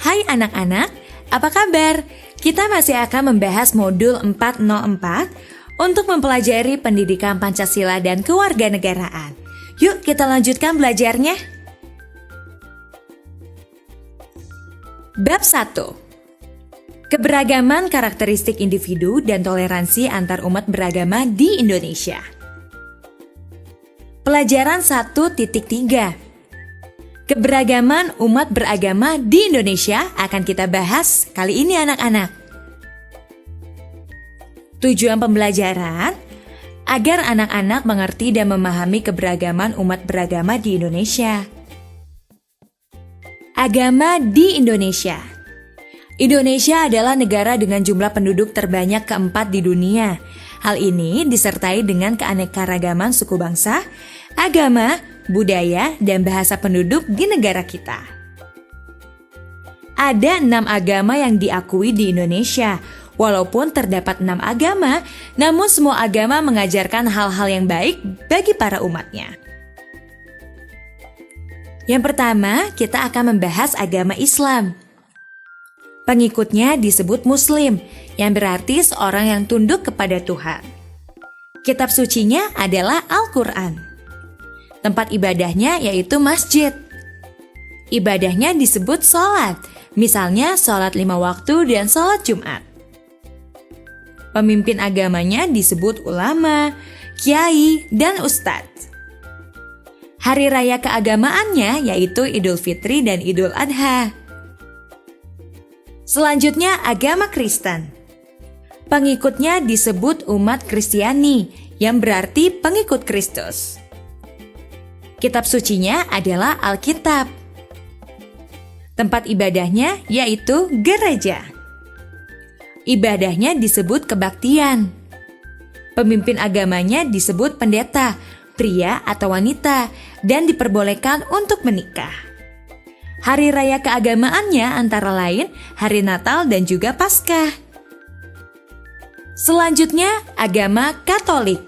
Hai anak-anak, apa kabar? Kita masih akan membahas modul 404 untuk mempelajari pendidikan Pancasila dan kewarganegaraan. Yuk kita lanjutkan belajarnya. Bab 1. Keberagaman karakteristik individu dan toleransi antar umat beragama di Indonesia. Pelajaran 1.3. Keberagaman umat beragama di Indonesia akan kita bahas kali ini anak-anak. Tujuan pembelajaran agar anak-anak mengerti dan memahami keberagaman umat beragama di Indonesia. Agama di Indonesia. Indonesia adalah negara dengan jumlah penduduk terbanyak keempat di dunia. Hal ini disertai dengan keanekaragaman suku bangsa, agama, budaya, dan bahasa penduduk di negara kita. Ada 6 agama yang diakui di Indonesia. Walaupun terdapat 6 agama, namun semua agama mengajarkan hal-hal yang baik bagi para umatnya. Yang pertama, kita akan membahas agama Islam. Pengikutnya disebut Muslim, yang berarti seorang yang tunduk kepada Tuhan. Kitab sucinya adalah Al-Quran. Tempat ibadahnya yaitu masjid. Ibadahnya disebut sholat, misalnya sholat 5 waktu dan sholat Jumat. Pemimpin agamanya disebut ulama, kiai, dan ustadz. Hari raya keagamaannya yaitu Idul Fitri dan Idul Adha. Selanjutnya agama Kristen. Pengikutnya disebut umat Kristiani, yang berarti pengikut Kristus. Kitab sucinya adalah Alkitab. Tempat ibadahnya yaitu gereja. Ibadahnya disebut kebaktian. Pemimpin agamanya disebut pendeta, pria atau wanita, dan diperbolehkan untuk menikah. Hari raya keagamaannya antara lain Hari Natal dan juga Paskah. Selanjutnya agama Katolik.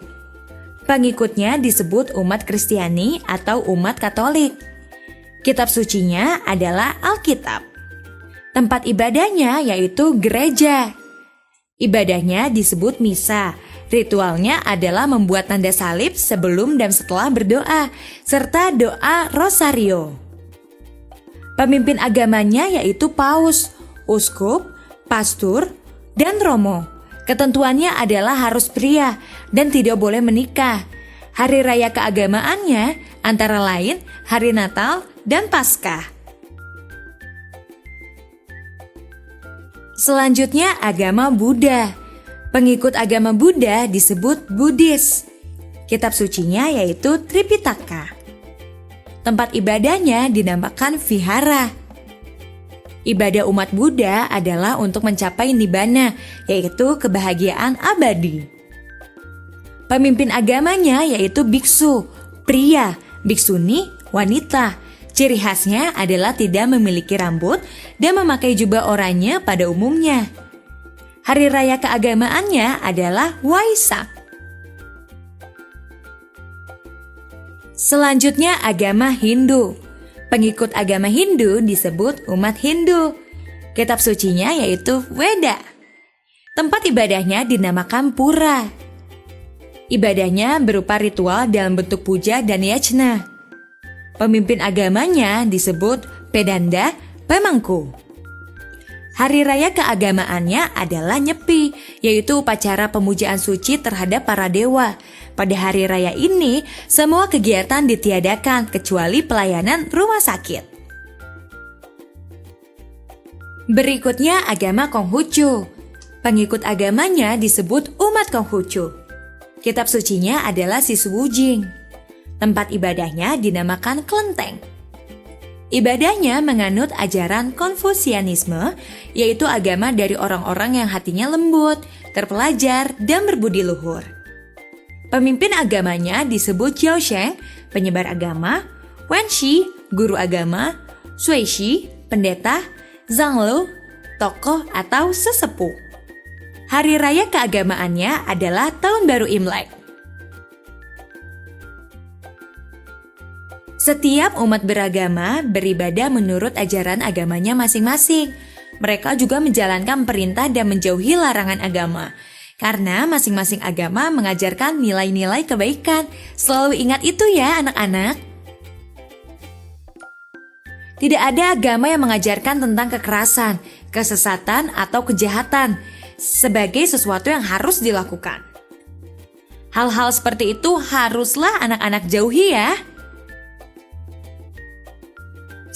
Pengikutnya disebut umat Kristiani atau umat Katolik. Kitab sucinya adalah Alkitab. Tempat ibadahnya yaitu gereja. Ibadahnya disebut misa. Ritualnya adalah membuat tanda salib sebelum dan setelah berdoa, serta doa rosario. Pemimpin agamanya yaitu paus, uskup, pastor, dan romo. Ketentuannya adalah harus pria dan tidak boleh menikah. Hari raya keagamaannya antara lain Hari Natal dan Paskah. Selanjutnya agama Buddha. Pengikut agama Buddha disebut Buddhis. Kitab sucinya yaitu Tripitaka. Tempat ibadahnya dinamakan vihara. Ibadah umat Buddha adalah untuk mencapai nibbana, yaitu kebahagiaan abadi. Pemimpin agamanya yaitu biksu, pria, biksuni, wanita. Ciri khasnya adalah tidak memiliki rambut dan memakai jubah oranye pada umumnya. Hari raya keagamaannya adalah Waisak. Selanjutnya agama Hindu. Pengikut agama Hindu disebut umat Hindu. Kitab sucinya yaitu Weda. Tempat ibadahnya dinamakan pura. Ibadahnya berupa ritual dalam bentuk puja dan yajna. Pemimpin agamanya disebut Pedanda Pemangku. Hari raya keagamaannya adalah Nyepi, yaitu upacara pemujaan suci terhadap para dewa. Pada hari raya ini, semua kegiatan ditiadakan kecuali pelayanan rumah sakit. Berikutnya agama Konghucu. Pengikut agamanya disebut umat Konghucu. Kitab sucinya adalah Sisuwujing. Tempat ibadahnya dinamakan Klenteng. Ibadahnya menganut ajaran Konfusianisme, yaitu agama dari orang-orang yang hatinya lembut, terpelajar, dan berbudi luhur. Pemimpin agamanya disebut Jiaosheng, penyebar agama, Wenshi, guru agama, Suishi, pendeta, Zhanglu, tokoh atau sesepuh. Hari raya keagamaannya adalah Tahun Baru Imlek. Setiap umat beragama beribadah menurut ajaran agamanya masing-masing. Mereka juga menjalankan perintah dan menjauhi larangan agama. Karena masing-masing agama mengajarkan nilai-nilai kebaikan. Selalu ingat itu ya anak-anak. Tidak ada agama yang mengajarkan tentang kekerasan, kesesatan, atau kejahatan sebagai sesuatu yang harus dilakukan. Hal-hal seperti itu haruslah anak-anak jauhi ya.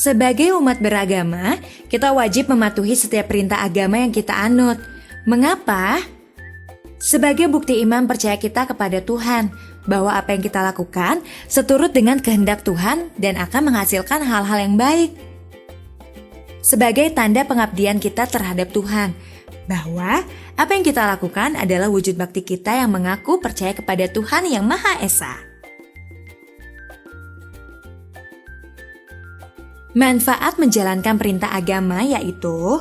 Sebagai umat beragama, kita wajib mematuhi setiap perintah agama yang kita anut. Mengapa? Sebagai bukti iman percaya kita kepada Tuhan, bahwa apa yang kita lakukan seturut dengan kehendak Tuhan dan akan menghasilkan hal-hal yang baik. Sebagai tanda pengabdian kita terhadap Tuhan, bahwa apa yang kita lakukan adalah wujud bakti kita yang mengaku percaya kepada Tuhan yang Maha Esa. Manfaat menjalankan perintah agama yaitu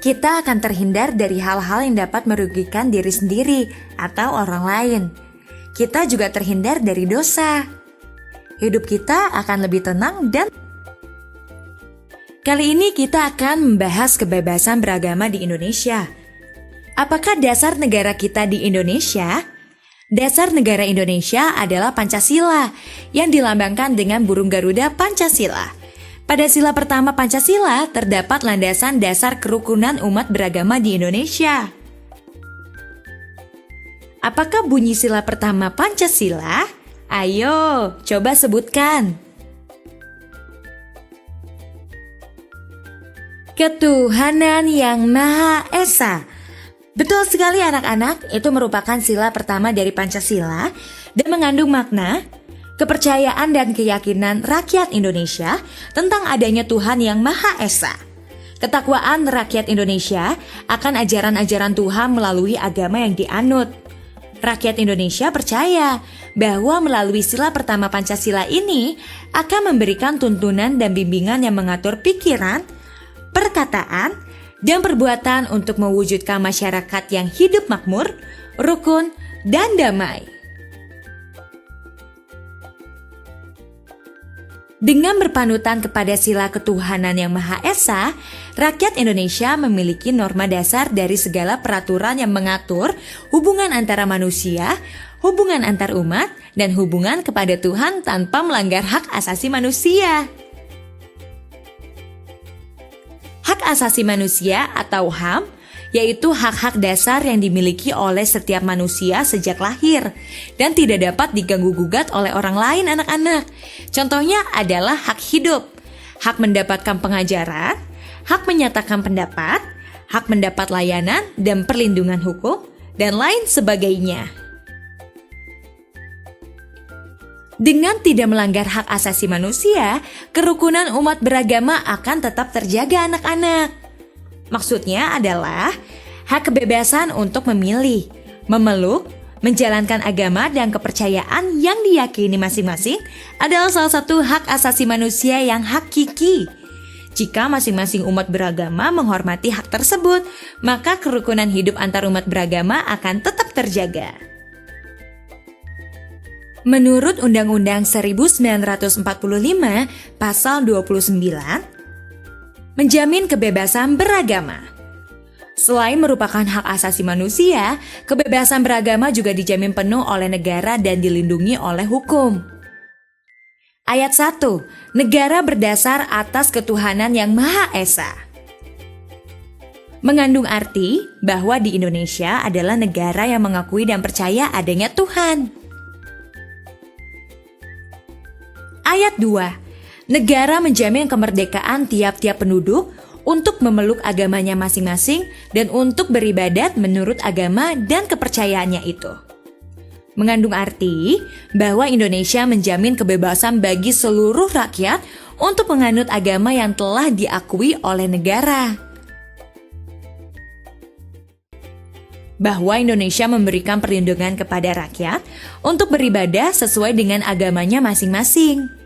kita akan terhindar dari hal-hal yang dapat merugikan diri sendiri atau orang lain. Kita juga terhindar dari dosa. Hidup kita akan lebih tenang dan kali ini kita akan membahas kebebasan beragama di Indonesia. Apakah dasar negara kita di Indonesia? Dasar negara Indonesia adalah Pancasila yang dilambangkan dengan burung Garuda Pancasila. Pada sila pertama Pancasila terdapat landasan dasar kerukunan umat beragama di Indonesia. Apakah bunyi sila pertama Pancasila? Ayo, coba sebutkan. Ketuhanan yang Maha Esa. Betul sekali anak-anak, itu merupakan sila pertama dari Pancasila dan mengandung makna kepercayaan dan keyakinan rakyat Indonesia tentang adanya Tuhan yang Maha Esa. Ketakwaan rakyat Indonesia akan ajaran-ajaran Tuhan melalui agama yang dianut. Rakyat Indonesia percaya bahwa melalui sila pertama Pancasila ini akan memberikan tuntunan dan bimbingan yang mengatur pikiran, perkataan, dan perbuatan untuk mewujudkan masyarakat yang hidup makmur, rukun, dan damai. Dengan berpanutan kepada sila ketuhanan yang Maha Esa, rakyat Indonesia memiliki norma dasar dari segala peraturan yang mengatur hubungan antara manusia, hubungan antar umat, dan hubungan kepada Tuhan tanpa melanggar hak asasi manusia. Hak asasi manusia atau HAM yaitu hak-hak dasar yang dimiliki oleh setiap manusia sejak lahir dan tidak dapat diganggu-gugat oleh orang lain anak-anak. Contohnya adalah hak hidup, hak mendapatkan pengajaran, hak menyatakan pendapat, hak mendapat layanan dan perlindungan hukum, dan lain sebagainya. Dengan tidak melanggar hak asasi manusia, kerukunan umat beragama akan tetap terjaga anak-anak. Maksudnya adalah hak kebebasan untuk memilih, memeluk, menjalankan agama dan kepercayaan yang diyakini masing-masing adalah salah satu hak asasi manusia yang hakiki. Jika masing-masing umat beragama menghormati hak tersebut, maka kerukunan hidup antar umat beragama akan tetap terjaga. Menurut Undang-Undang 1945 Pasal 29, menjamin kebebasan beragama. Selain merupakan hak asasi manusia, kebebasan beragama juga dijamin penuh oleh negara dan dilindungi oleh hukum. Ayat 1. Negara berdasar atas ketuhanan yang Maha Esa. Mengandung arti bahwa di Indonesia adalah negara yang mengakui dan percaya adanya Tuhan. Ayat 2. Negara menjamin kemerdekaan tiap-tiap penduduk untuk memeluk agamanya masing-masing dan untuk beribadat menurut agama dan kepercayaannya itu. Mengandung arti bahwa Indonesia menjamin kebebasan bagi seluruh rakyat untuk menganut agama yang telah diakui oleh negara. Bahwa Indonesia memberikan perlindungan kepada rakyat untuk beribadah sesuai dengan agamanya masing-masing.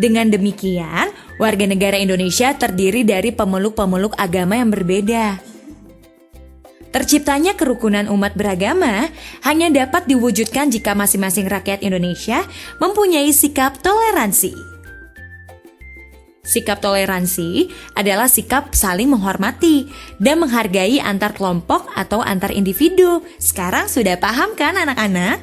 Dengan demikian, warga negara Indonesia terdiri dari pemeluk-pemeluk agama yang berbeda. Terciptanya kerukunan umat beragama hanya dapat diwujudkan jika masing-masing rakyat Indonesia mempunyai sikap toleransi. Sikap toleransi adalah sikap saling menghormati dan menghargai antar kelompok atau antar individu. Sekarang sudah paham kan anak-anak?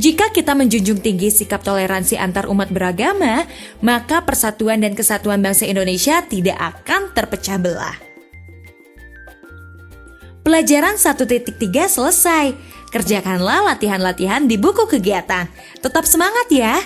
Jika kita menjunjung tinggi sikap toleransi antar umat beragama, maka persatuan dan kesatuan bangsa Indonesia tidak akan terpecah belah. Pelajaran 1.3 selesai. Kerjakanlah latihan-latihan di buku kegiatan. Tetap semangat ya!